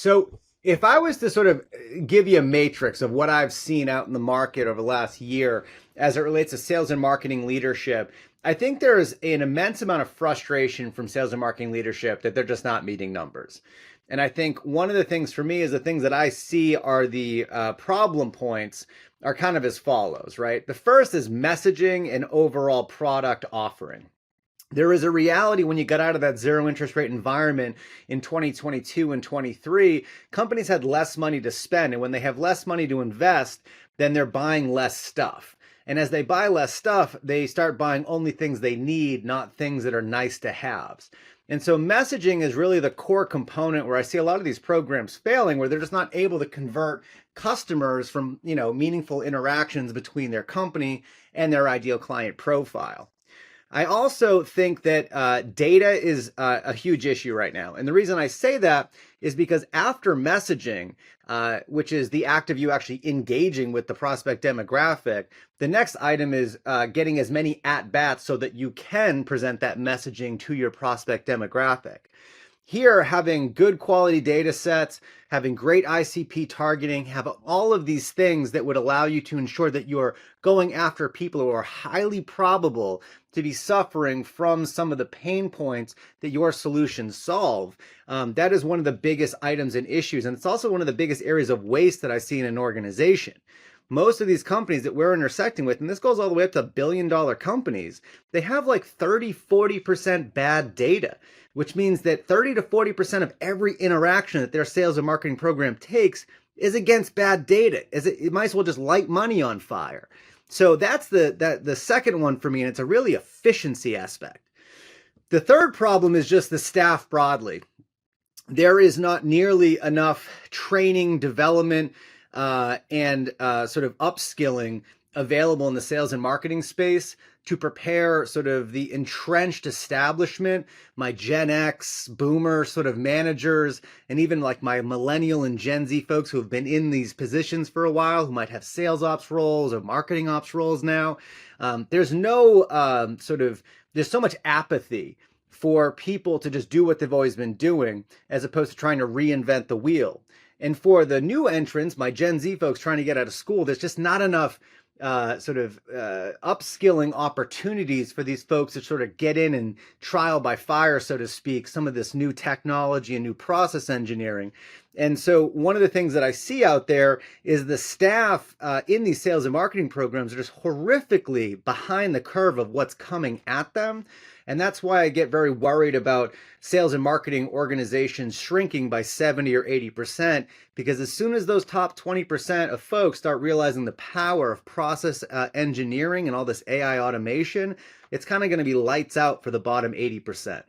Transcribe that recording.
So if I was to sort of give you a matrix of what I've seen out in the market over the last year as it relates to sales and marketing leadership, I think there is an immense amount of frustration from sales and marketing leadership that they're just not meeting numbers. And I think one of the things for me is the things that I see are the problem points are kind of as follows, right? The first is messaging and overall product offering. There is a reality when you got out of that zero interest rate environment in 2022 and 23, companies had less money to spend. And when they have less money to invest, then they're buying less stuff. And as they buy less stuff, they start buying only things they need, not things that are nice to haves. And so messaging is really the core component where I see a lot of these programs failing, where they're just not able to convert customers from, meaningful interactions between their company and their ideal client profile. I also think that data is a huge issue right now. And the reason I say that is because after messaging, which is the act of you actually engaging with the prospect demographic, the next item is getting as many at-bats so that you can present that messaging to your prospect demographic. Here, having good quality data sets, having great ICP targeting, have all of these things that would allow you to ensure that you're going after people who are highly probable to be suffering from some of the pain points that your solutions solve. That is one of the biggest items and issues. And it's also one of the biggest areas of waste that I see in an organization. Most of these companies that we're intersecting with, and this goes all the way up to billion-dollar companies, they have like 30-40% bad data, which means that 30 to 40% of every interaction that their sales and marketing program takes is against bad data. It might as well just light money on fire. So that's the second one for me, and it's a really efficiency aspect. The third problem is just the staff broadly. There is not nearly enough training, development, and sort of upskilling available in the sales and marketing space to prepare sort of the entrenched establishment, my Gen X, boomer sort of managers, and even like my millennial and Gen Z folks who have been in these positions for a while, who might have sales ops roles or marketing ops roles now. There's so much apathy for people to just do what they've always been doing as opposed to trying to reinvent the wheel. And for the new entrants, my Gen Z folks trying to get out of school, there's just not enough upskilling opportunities for these folks to sort of get in and trial by fire, so to speak, some of this new technology and new process engineering. And so one of the things that I see out there is the staff in these sales and marketing programs are just horrifically behind the curve of what's coming at them. And that's why I get very worried about sales and marketing organizations shrinking by 70 or 80%, because as soon as those top 20% of folks start realizing the power of process engineering and all this AI automation, it's kind of going to be lights out for the bottom 80%.